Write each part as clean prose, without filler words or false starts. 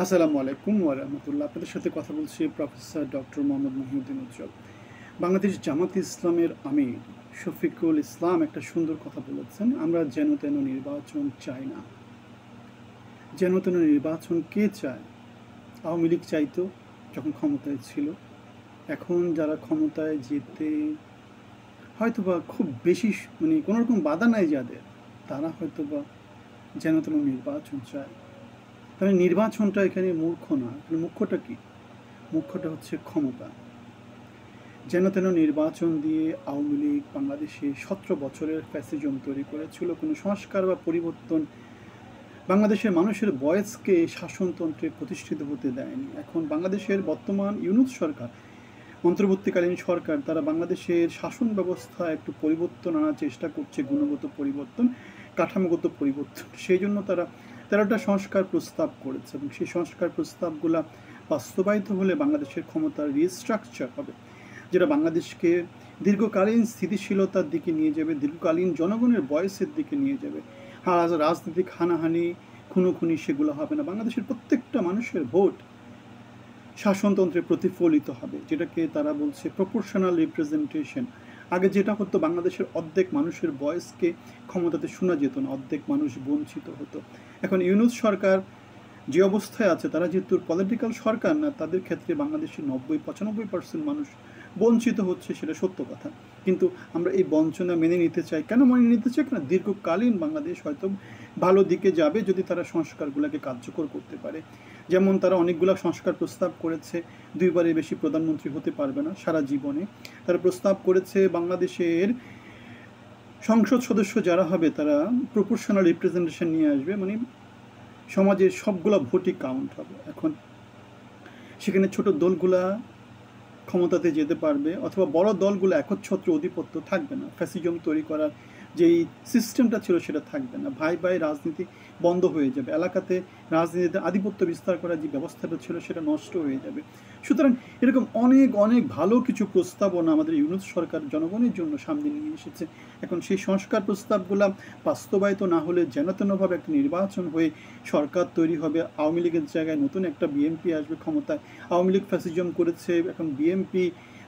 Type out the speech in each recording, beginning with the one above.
আসসালামু আলাইকুম ওয়া রাহমাতুল্লাহ। আপনাদের সাথে কথা বলছি প্রফেসর ডক্টর মোহাম্মদ মহিউদ্দিন উজ্জ্বল। বাংলাদেশ জামাত ইসলামের আমির শফিকুল ইসলাম একটা সুন্দর কথা বলেছেন, আমরা যেন তেন নির্বাচন চাই না। যেন তেন নির্বাচন কে চায়? আওয়ামী লীগ চাইতো যখন ক্ষমতায় ছিল। এখন যারা ক্ষমতায় যেতে হয়তোবা খুব বেশি কোনো রকম বাধা নাই যাদের, তারা হয়তোবা যেন তেন নির্বাচন চায়। তাহলে নির্বাচনটা এখানে মূর্খ না, এখানে মুখ্যটা কি? মুখ্যটা হচ্ছে ক্ষমতা। যেন তেন নির্বাচন দিয়ে আওয়ামী লীগ বাংলাদেশে 17 বছরের ফ্যাসিজম তৈরি করেছিল। কোনো সংস্কার বা পরিবর্তন বাংলাদেশের মানুষের ভয়েসকে শাসনতন্ত্রে প্রতিষ্ঠিত হতে দেয়নি। এখন বাংলাদেশের বর্তমান ইউনূস সরকার, অন্তর্বর্তীকালীন সরকার, তারা বাংলাদেশের শাসন ব্যবস্থা একটু পরিবর্তন আনার চেষ্টা করছে, গুণগত পরিবর্তন, কাঠামোগত পরিবর্তন। সেই জন্য তারা 13টা সংস্কার প্রস্তাব করেছে এবং সেই সংস্কার প্রস্তাবগুলো বাস্তবায়িত হলে বাংলাদেশের ক্ষমতার রিস্ট্রাকচার হবে, যেটা বাংলাদেশকে দীর্ঘকালীন স্থিতিশীলতার দিকে নিয়ে যাবে, দীর্ঘকালীন জনগণের বয়সের দিকে নিয়ে যাবে। রাজনৈতিক হানাহানি, খুনোখুনি সেগুলো হবে না। বাংলাদেশের প্রত্যেকটা মানুষের ভোট শাসনতন্ত্রে প্রতিফলিত হবে, যেটাকে তারা বলছে প্রপোর্শনাল রিপ্রেজেন্টেশন। আগে যেটা হতো, বাংলাদেশের অর্ধেক মানুষের ভয়েসকে ক্ষমতাতে শোনা যেত না, অর্ধেক মানুষ বঞ্চিত হতো। এখন ইউনূস সরকার যে অবস্থায় আছে, তারা যেহেতু পলিটিক্যাল সরকার না, তাদের ক্ষেত্রে বাংলাদেশের 90-95% মানুষ বঞ্চিত হচ্ছে, সেটা সত্য কথা। কিন্তু আমরা এই বঞ্চনা মেনে নিতে চাই। কেন মেনে নিতে চাই? কেন দীর্ঘকালীন বাংলাদেশ হয়তো ভালো দিকে যাবে যদি তারা সংস্কারগুলোকে কার্যকর করতে পারে। যেমন তারা অনেকগুলো সংস্কার প্রস্তাব করেছে, 2বারের বেশি প্রধানমন্ত্রী হতে পারবে না সারা জীবনে। তারা প্রস্তাব করেছে বাংলাদেশের সংসদ সদস্য যারা হবে তারা প্রপোর্শনাল রিপ্রেজেন্টেশন নিয়ে আসবে, সমাজের সবগুলো ভোটই কাউন্ট হবে। এখন সেখানে ছোট দলগুলা ক্ষমতাতে যেতে পারবে, অথবা বড় দলগুলো একচ্ছত্র অধিপত্য থাকবে না। ফ্যাসিজম তৈরি করার যেই সিস্টেমটা ছিল সেটা থাকবে না। ভাই ভাই রাজনীতি বন্ধ হয়ে যাবে। এলাকাতে রাজনীতিতে আধিপত্য বিস্তার করার যে ব্যবস্থাটা ছিল সেটা নষ্ট হয়ে যাবে। সুতরাং এরকম অনেক অনেক ভালো কিছু প্রস্তাবনা আমাদের ইউনূস সরকার জনগণের জন্য সামনে নিয়ে এসেছে। এখন সেই সংস্কার প্রস্তাবগুলো বাস্তবায়িত না হলে যেন তেনভাবে একটা নির্বাচন হয়ে সরকার তৈরি হবে, আওয়ামী লীগের জায়গায় নতুন একটা বিএনপি আসবে ক্ষমতায়। আওয়ামী লীগ ফ্যাসিজম করেছে, এখন বিএনপি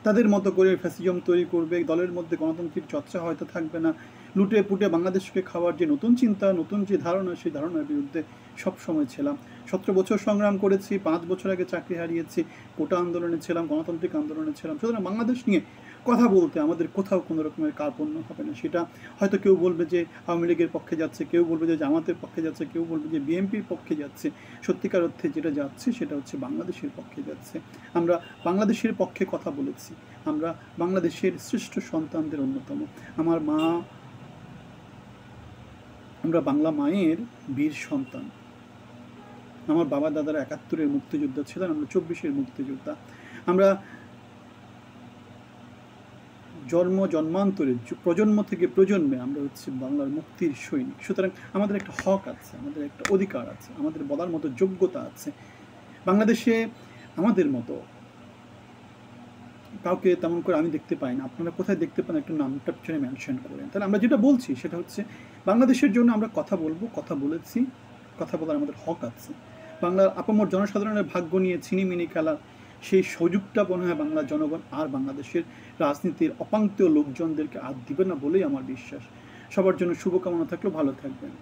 তাদের মতো করে ফ্যাসিজম তৈরি করবে। দলের মধ্যে গণতান্ত্রিক চর্চা হয়তো থাকবে না। লুটে পুটে বাংলাদেশকে খাওয়ার যে নতুন চিন্তা, নতুন যে ধারণা, সেই ধারণার বিরুদ্ধে সবসময় ছিলাম। 17 বছর সংগ্রাম করেছি, 5 বছর আগে চাকরি হারিয়েছি, কোটা আন্দোলনে ছিলাম, গণতান্ত্রিক আন্দোলনে ছিলাম। সুতরাং বাংলাদেশ নিয়ে কথা বলতে আমাদের কোথাও কোনো রকমের কার্পণ্য হবে না। সেটা হয়তো কেউ বলবে যে আওয়ামী লীগের পক্ষে যাচ্ছে, কেউ বলবে যে জামাতের পক্ষে যাচ্ছে, কেউ বলবে যে বিএনপির পক্ষে যাচ্ছে। সত্যিকার অর্থে যেটা যাচ্ছে সেটা হচ্ছে বাংলাদেশের পক্ষে যাচ্ছে। আমরা বাংলাদেশের পক্ষে কথা বলেছি। আমরা বাংলাদেশের শ্রেষ্ঠ সন্তানদের অন্যতম। আমার মা, আমরা বাংলা মায়ের বীর সন্তান। আমার বাবা দাদারা 71-এর মুক্তিযোদ্ধা ছিলেন, আমরা 24-এর মুক্তিযোদ্ধা। আমরা জন্মান্তরে, প্রজন্ম থেকে প্রজন্মে আমরা হচ্ছে বাংলার মুক্তির সৈনিক। সুতরাং আমাদের একটা হক আছে, আমাদের একটা অধিকার আছে, আমাদের বলার মতো যোগ্যতা আছে। বাংলাদেশে আমাদের মতো কাউকে তেমন করে আমি দেখতে পাই না। আপনারা কোথায় দেখতে পান একটু নামটা পিছনে মেনশন করেন। তাহলে আমরা যেটা বলছি সেটা হচ্ছে বাংলাদেশের জন্য আমরা কথা বলবো, কথা বলেছি, কথা বলার আমাদের হক আছে। বাংলার আপামর জনসাধারণের ভাগ্য নিয়ে ছিনিমিনি খেলা, সেই সুযোগটা মনে হয় বাংলার জনগণ আর বাংলাদেশের রাজনীতির অপাঙ্ক্তেয় লোকজনদেরকে আর দিবে না বলেই আমার বিশ্বাস। সবার জন্য শুভকামনা থাকলেও ভালো থাকবেন।